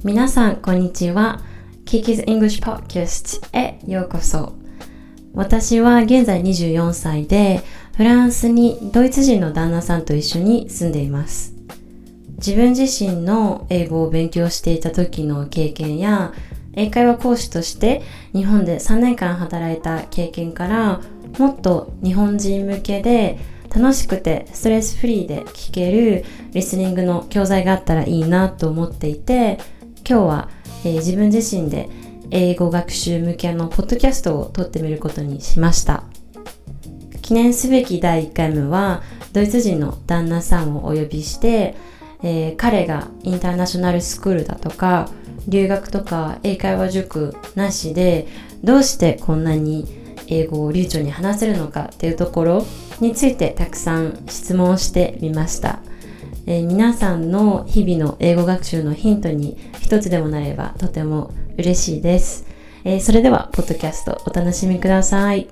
皆さんこんにちは。Kiki's English Podcast へようこそ。私は現在24歳でフランスにドイツ人の旦那さんと一緒に住んでいます。自分自身の英語を勉強していた時の経験や英会話講師として日本で3年間働いた経験からもっと日本人向けで楽しくてストレスフリーで聞けるリスニングの教材があったらいいなと思っていて、今日は、自分自身で英語学習向けのポッドキャストを撮ってみることにしました。記念すべき第1回目はドイツ人の旦那さんをお呼びして、彼がインターナショナルスクールだとか留学とか英会話塾なしでどうしてこんなに英語を流暢に話せるのかっていうところについてたくさん質問をしてみました。皆さんの日々の英語学習のヒントに一つでもなればとても嬉しいです。それではポッドキャストお楽しみください。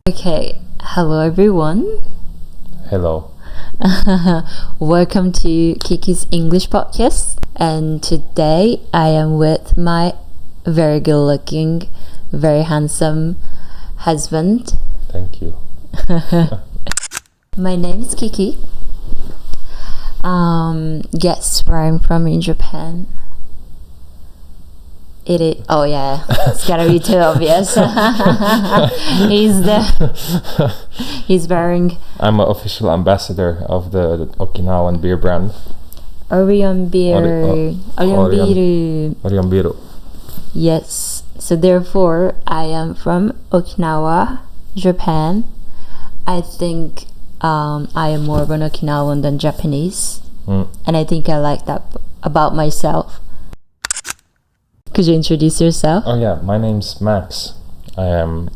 Okay, hello everyone. Hello. Welcome to Kiki's English Podcast. And today I am with my very good looking, very handsome husband. Thank you. My name is Kiki. Guess where I'm from in Japan. Oh yeah, it's gotta be too obvious. He's wearing. I'm an official ambassador of the Okinawan beer brand. Orion Biru. Yes. So therefore, I am from Okinawa, Japan. I think I am more of an Okinawan than Japanese, and I think I like that about myself. Could you introduce yourself? Oh yeah, my name's Max. I am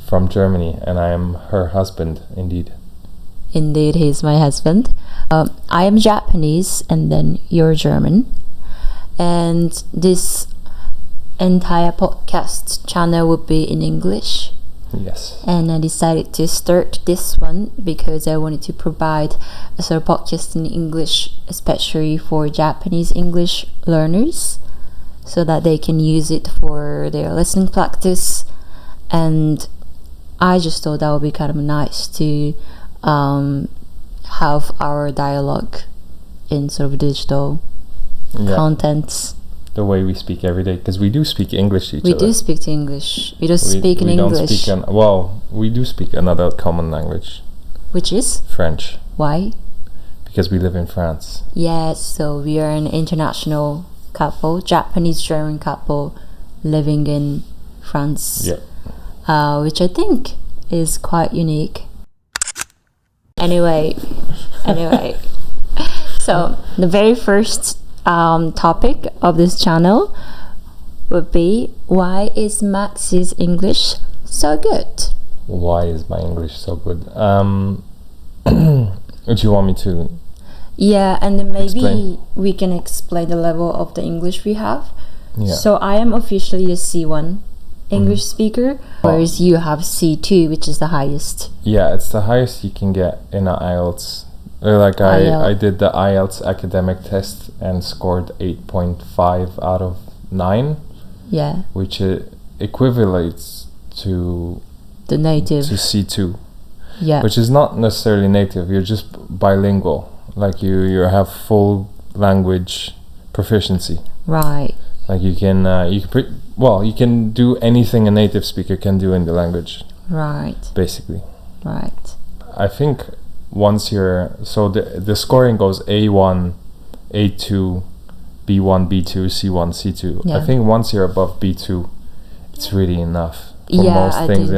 from Germany, and I am her husband, indeed. Indeed, he's my husband. I am Japanese, and then you're German. And this entire podcast channel would be in English. Yes. And I decided to start this one because I wanted to provide a sort of podcast in English, especially for Japanese English learners, so that they can use it for their listening practice. And I just thought that would be kind of nice to have our dialogue in sort of digital contents. The way we speak every day, because we do speak English to each other. We do speak English. We don't speak in English. We do speak another common language. Which is? French. Why? Because we live in France. Yes, so we are an international couple, Japanese-German couple living in France. Yep. Which I think is quite unique. Anyway. So the very first topic of this channel would be, why is Max's English so good? Why is my English so good? Do you want me to? Yeah, and then maybe explain? We can explain the level of the English we have. Yeah. So I am officially a C1 English speaker, whereas you have C2, which is the highest. Yeah, it's the highest you can get in an IELTS. I did the IELTS academic test and scored 8.5 out of 9. Yeah. Which equivalates to the native. To C2. Yeah. Which is not necessarily native. You're just bilingual. Like you have full language proficiency. Right. Like you can do anything a native speaker can do in the language. Right. Basically. Right. I think once the scoring goes A1, A2, B1, B2, C1, C2. Yeah. I think once you're above B2, it's really enough for most things.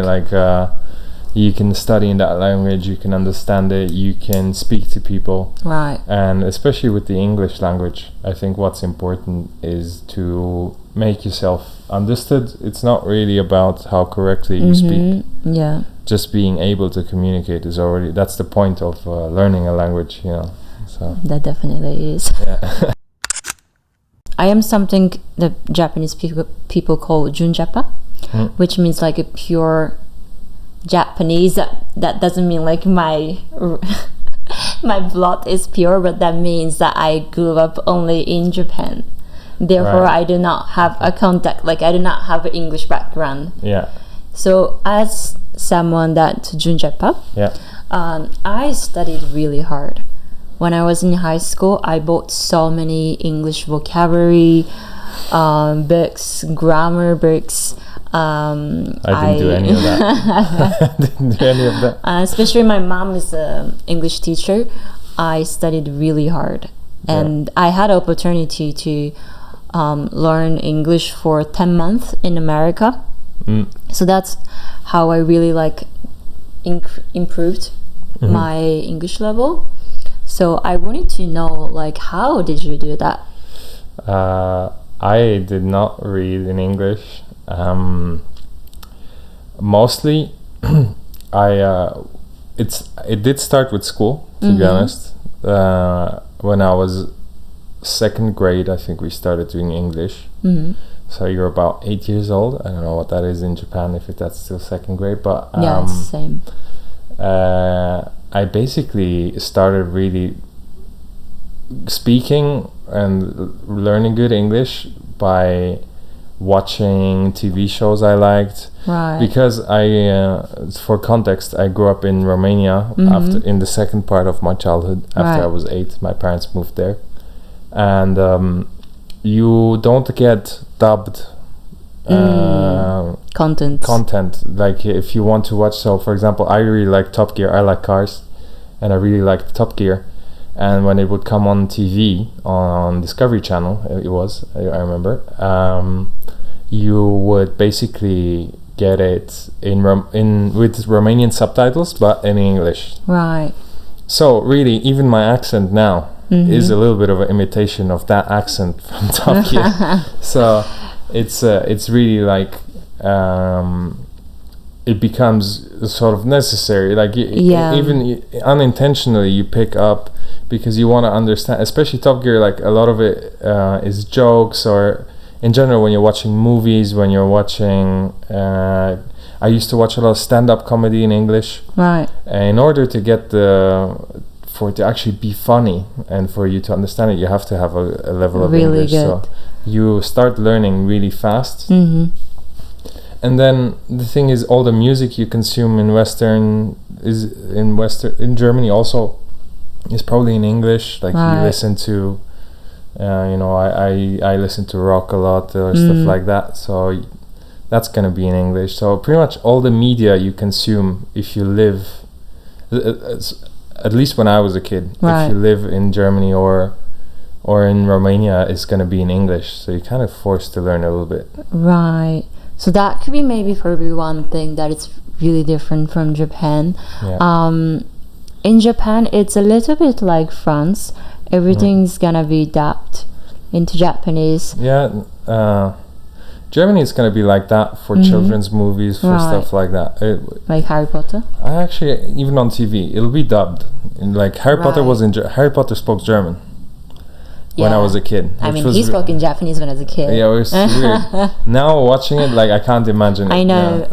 You can study in that language, you can understand it, you can speak to people. Right. And especially with the English language, I think what's important is to make yourself understood. It's not really about how correctly you speak. Yeah. Just being able to communicate that's the point of learning a language, So that definitely is. Yeah. I am something that Japanese people call junjapa, which means like a pure Japanese. That doesn't mean like my my blood is pure, but that means that I grew up only in Japan. Therefore, Right. I do not have a contact, like I do not have an English background. Yeah. So as someone that 준재파, Yeah. I studied really hard. When I was in high school, I bought so many English vocabulary books, grammar books. I didn't do any of that. I didn't do any of that. Especially my mom is an English teacher. I studied really hard. And I had opportunity to learn English for 10 months in America. So that's how I really improved my English level. So I wanted to know, like, how did you do that? I did not read in English. Mostly, it did start with school, to be honest. When I was second grade, I think we started doing English. So you're about 8 years old. I don't know what that is in Japan, if that's still second grade, but Yeah, it's the same. I basically started really speaking and learning good English by watching TV shows I liked. Right. Because for context, I grew up in Romania in the second part of my childhood. After I was 8, my parents moved there. And you don't get dubbed content. Like if you want to watch, so for example, I really like Top Gear. I like cars, and I really liked Top Gear. And when it would come on TV on Discovery Channel, I remember, you would basically get it with Romanian subtitles, but in English. Right. So really, even my accent now is a little bit of an imitation of that accent from Top Gear. So it's really like it becomes sort of necessary. Like even unintentionally, you pick up because you want to understand. Especially Top Gear, like a lot of it is jokes, or in general when you're watching movies, when you're watching. I used to watch a lot of stand-up comedy in English. Right. In order to get for it to actually be funny and for you to understand it, you have to have a level of really English. Good. So you start learning really fast. And then the thing is, all the music you consume in Germany also is probably in English. Like you listen to, I listen to rock a lot or stuff like that. So that's gonna be in English. So pretty much all the media you consume, if you live, at least when I was a kid, if you live in Germany or in Romania, it's gonna be in English. So you're kind of forced to learn a little bit. Right. So that could be maybe probably one thing that is really different from Japan. Yeah. In Japan, it's a little bit like France. Everything's gonna be dubbed into Japanese. Yeah. Germany is going to be like that for children's movies, for stuff like that. Like Harry Potter? I actually, even on TV, it'll be dubbed. Like Harry Potter Harry Potter spoke German when I was a kid. I mean, he spoke in Japanese when I was a kid. Yeah, it was weird. Now watching it, like I can't imagine it. I know.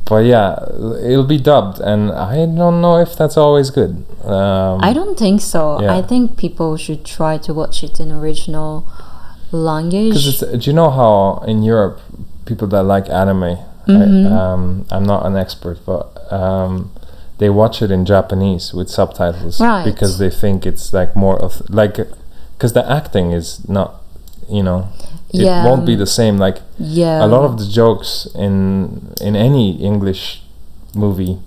But yeah, it'll be dubbed, and I don't know if that's always good. I don't think so. Yeah. I think people should try to watch it in original language. Do you know how in Europe people that like anime, I'm not an expert, but they watch it in Japanese with subtitles because they think it's like more of because the acting is not, it won't be the same. Like a lot of the jokes in any English movie,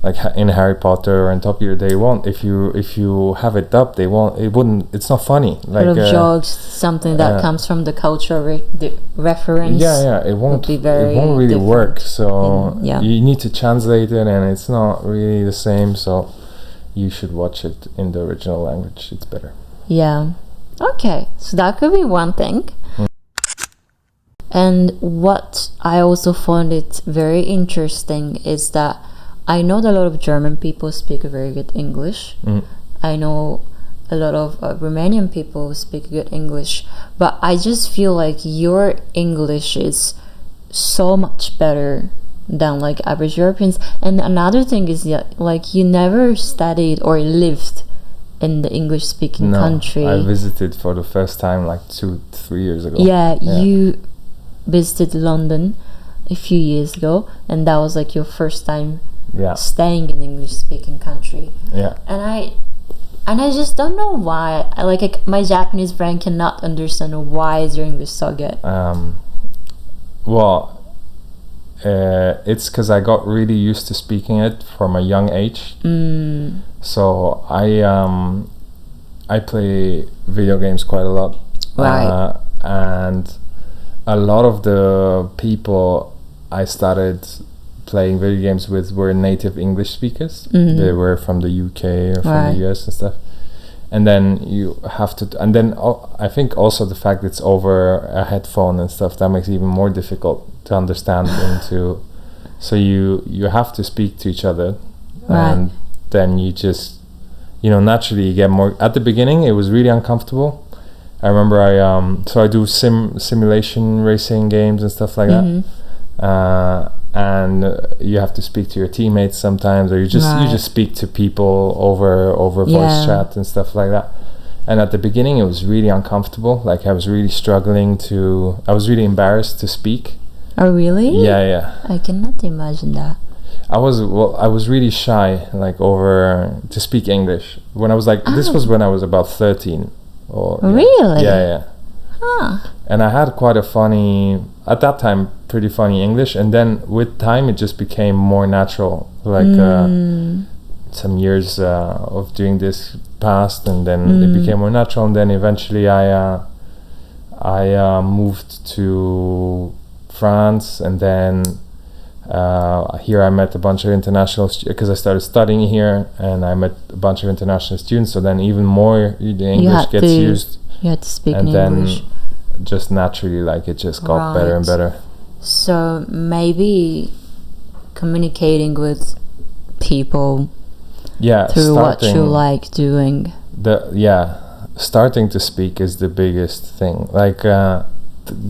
like in Harry Potter or in Top Gear, they won't. If you have it dubbed, they won't. It wouldn't. It's not funny. Like a lot of jokes, something that comes from the culture the reference. Yeah. It won't. It won't really work. So you need to translate it, and it's not really the same. So you should watch it in the original language. It's better. Yeah. Okay. So that could be one thing. And what I also found it very interesting is that I know that a lot of German people speak very good English. I know a lot of Romanian people speak good English, but I just feel like your English is so much better than like average Europeans. And another thing is that like you never studied or lived in the English speaking country. I visited for the first time like 2-3 years ago. Yeah, you visited London a few years ago, and that was like your first time staying in English speaking country. Yeah. And I just don't know why. Like my Japanese brain cannot understand why is your English so good. It's because I got really used to speaking it from a young age. So I play video games quite a lot. Right. And a lot of the people I started playing video games with were native English speakers. They were from the UK or from the US and stuff. And then you have to, and then I think also the fact it's over a headphone and stuff, that makes it even more difficult to understand so you have to speak to each other, and then you just, naturally you get more. At the beginning it was really uncomfortable. I remember I do simulation racing games and stuff like that, and you have to speak to your teammates sometimes, or you just speak to people over voice chat and stuff like that. And at the beginning it was really uncomfortable. Like I was really I was really embarrassed to speak. Oh really? Yeah. I cannot imagine that. I was really shy, like to speak English when I was like this was when I was about 13. Really? Yeah. And I had quite a funny, at that time, pretty funny English, and then with time it just became more natural. Like some years of doing this passed, and then it became more natural, and then eventually I moved to France, and then here I met a bunch of international because I started studying here, and I met a bunch of international students, so then even more the English gets used. You had to speak in English. Then just naturally, like it just got better and better. So maybe communicating with people through what you like doing. Starting to speak is the biggest thing. Like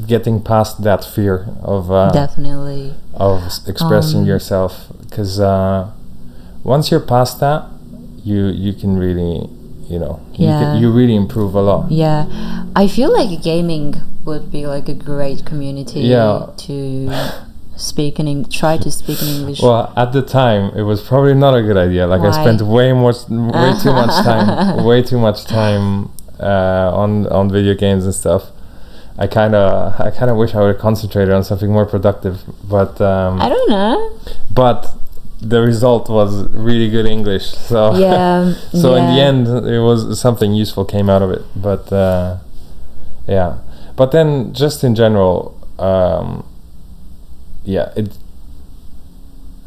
getting past that fear of definitely of expressing yourself, because once you're past that, you can really you really improve a lot. I feel like gaming would be like a great community to try to speak in English. Well, at the time it was probably not a good idea. Like I spent way too much time on video games and stuff. I kind of wish I would have concentrated on something more productive, but I don't know. But the result was really good English, so in the end it was something useful came out of it. But but then just in general,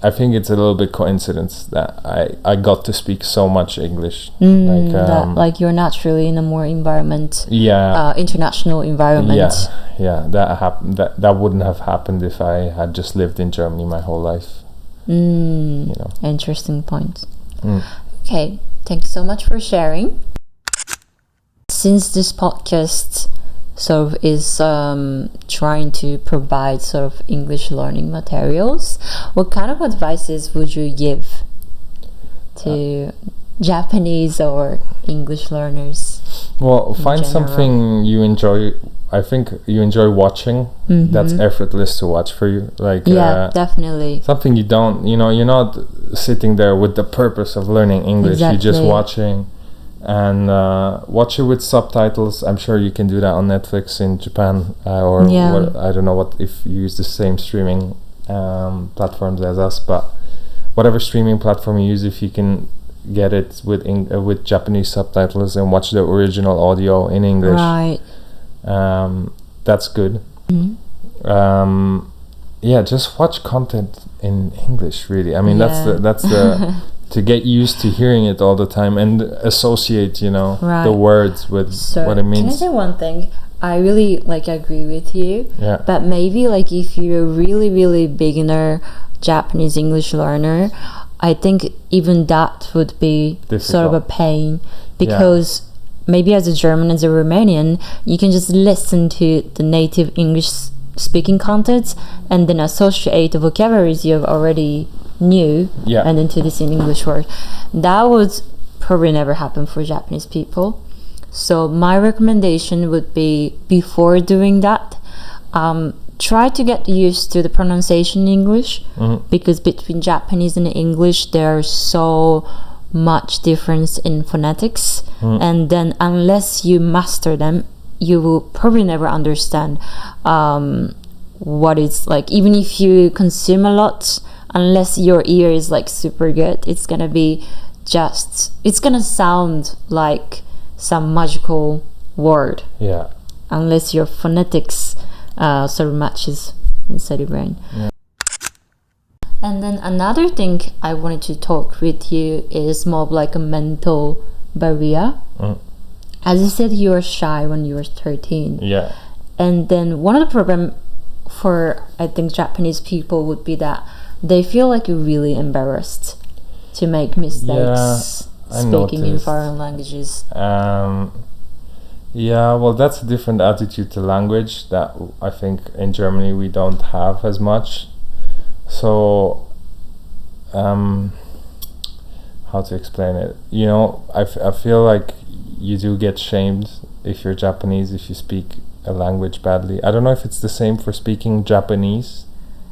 I think it's a little bit coincidence that I got to speak so much English. Like you're naturally in a more international environment. That wouldn't have happened if I had just lived in Germany my whole life. Interesting point. Okay, thank you so much for sharing. Since this podcast sort of is trying to provide sort of English learning materials, what kind of advices would you give to Japanese or English learners? Well, find something you enjoy. I think you enjoy watching. That's effortless to watch for you. Like definitely something you don't. You're not sitting there with the purpose of learning English. You're just watching, and watch it with subtitles. I'm sure you can do that on Netflix in Japan, or I don't know if you use the same streaming platforms as us, but whatever streaming platform you use, if you can get it with Japanese subtitles and watch the original audio in English. Right. That's good. Just watch content in English, really. I mean, that's the to get used to hearing it all the time and associate the words with what it means. Can I say one thing? I really agree with you, but maybe if you're a really, really beginner Japanese English learner, I think even that would be sort of a pain, because maybe as a German, as a Romanian, you can just listen to the native English speaking content and then associate the vocabularies you already knew and into this in English word. That would probably never happen for Japanese people. So my recommendation would be, before doing that, try to get used to the pronunciation in English, because between Japanese and English there's so much difference in phonetics, and then unless you master them, you will probably never understand what it's like. Even if you consume a lot, unless your ear is like super good, it's gonna sound like some magical word. Yeah. Unless your phonetics sort of matches inside your brain. Yeah. And then another thing I wanted to talk with you is more of like a mental barrier. As you said, you were shy when you were 13. Yeah. And then one of the problem for, I think, Japanese people would be that they feel like you're really embarrassed to make mistakes speaking in foreign languages. Yeah, well, that's a different attitude to language that I think in Germany we don't have as much. So, how to explain it? You know, I feel like you do get shamed if you're Japanese, if you speak a language badly. I don't know if it's the same for speaking Japanese.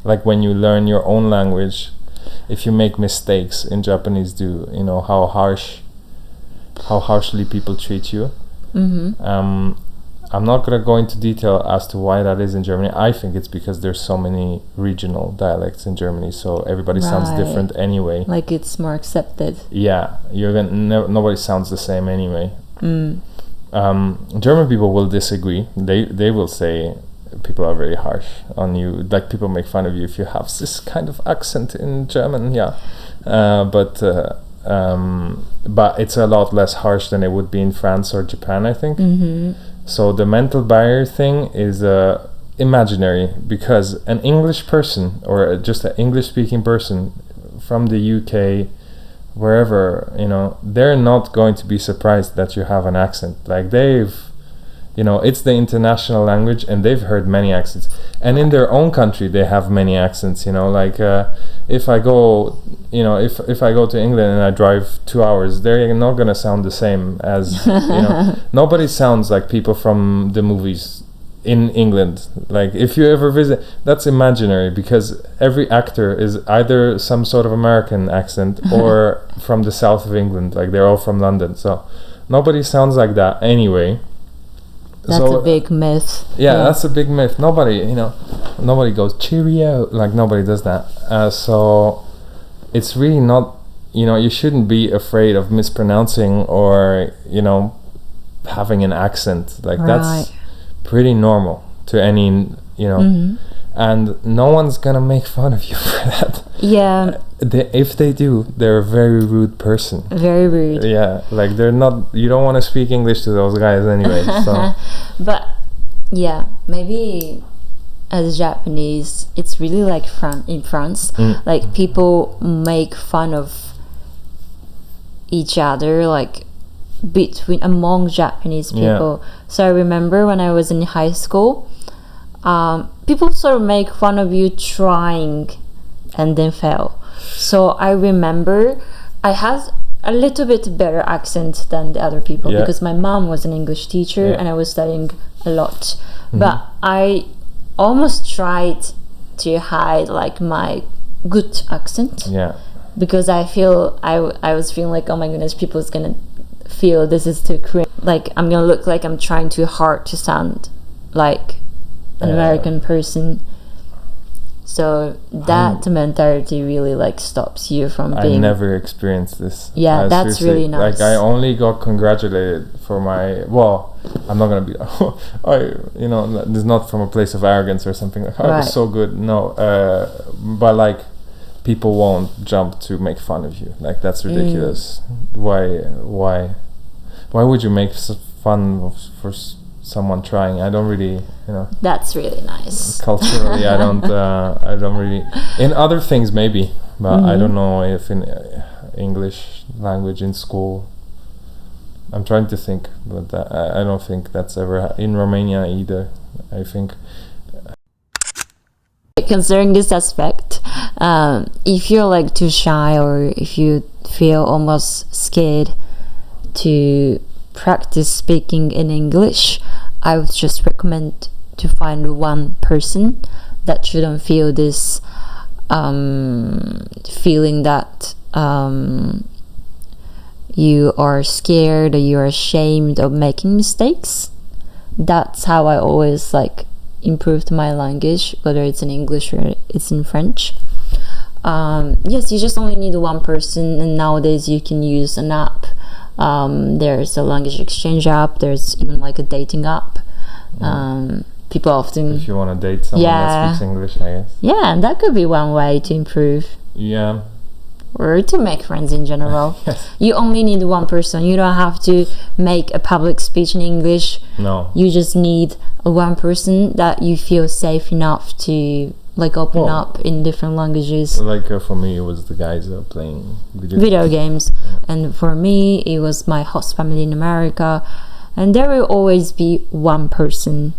Like when you learn your own language, if you make mistakes in Japanese, you know how harshly people treat you. I'm not gonna go into detail as to why that is in Germany. I think it's because there's so many regional dialects in Germany, so everybody sounds different anyway. Like it's more accepted. Yeah, nobody sounds the same anyway. German people will disagree. They will say people are very harsh on you. Like people make fun of you if you have this kind of accent in German. Yeah, but it's a lot less harsh than it would be in France or Japan, I think. So the mental barrier thing is imaginary, because an English person or just an English speaking person from the UK, wherever, you know, they're not going to be surprised that you have an accent. Like it's the international language and they've heard many accents, and in their own country they have many accents, you know, like if I go to England and I drive 2 hours, they're not gonna sound the same as nobody sounds like people from the movies in England. Like if you ever visit, that's imaginary, because every actor is either some sort of American accent or from the south of England, like they're all from London, so nobody sounds like that anyway. That's a big myth. Yeah, that's a big myth. Nobody goes cheerio, like nobody does that. So it's really not, you shouldn't be afraid of mispronouncing or, having an accent. Like that's pretty normal to any, and no one's gonna make fun of you for that. Yeah. If they do, they're a very rude person. Very rude. Yeah, like they're not. You don't want to speak English to those guys anyway. So. But yeah, maybe as Japanese, it's really like in France. Like people make fun of each other, like among Japanese people. Yeah. So I remember when I was in high school, people sort of make fun of you trying and then fail. So I remember I had a little bit better accent than the other people because my mom was an English teacher and I was studying a lot. But I almost tried to hide like my good accent. Yeah. Because I was feeling like, oh my goodness, people's gonna feel this is too cringe. Like I'm gonna look like I'm trying too hard to sound like an American person. So that mentality really like stops you from being. I never experienced this. Yeah, that's really nice. Like I only got congratulated for my. Well, I'm not gonna be. This is not from a place of arrogance or something. Like, I was so good. No, but like, people won't jump to make fun of you. Like that's ridiculous. Why would you make fun for someone trying? I don't really, That's really nice. Culturally, I don't really. In other things, maybe, but I don't know if in English language in school. I'm trying to think, but I don't think that's ever in Romania either. I think. Concerning this aspect, if you're like too shy or if you feel almost scared to practice speaking in English, I would just recommend to find one person that shouldn't feel this feeling that you are scared or you're ashamed of making mistakes. That's how I always like improved my language, whether it's in English or it's in French. Yes, you just only need one person, and nowadays you can use an app. There's a language exchange app, there's even like a dating app. People often, if you want to date someone that speaks English, I guess. Yeah, and that could be one way to improve. Yeah. Or to make friends in general. Yes. You only need one person. You don't have to make a public speech in English. No. You just need one person that you feel safe enough to like open up in different languages. Like for me, it was the guys playing video games. And for me, it was my host family in America. And there will always be one person.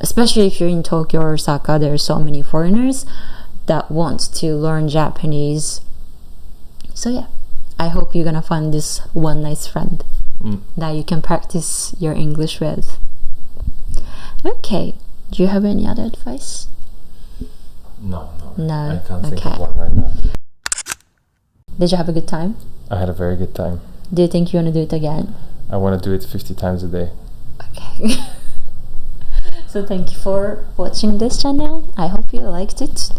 Especially if you're in Tokyo or Osaka, there are so many foreigners that want to learn Japanese. So yeah, I hope you're gonna find this one nice friend that you can practice your English with. Okay, do you have any other advice? No. I can't think of one right now. Did you have a good time? I had a very good time. Do you think you want to do it again? I want to do it 50 times a day. Okay. So thank you for watching this channel. I hope you liked it.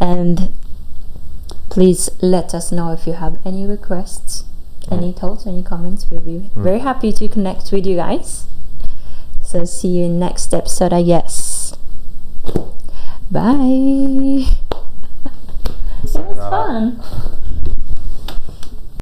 And please let us know if you have any requests, any thoughts, any comments. We'll be very happy to connect with you guys. So see you in next episode, I guess. Bye. It was fun.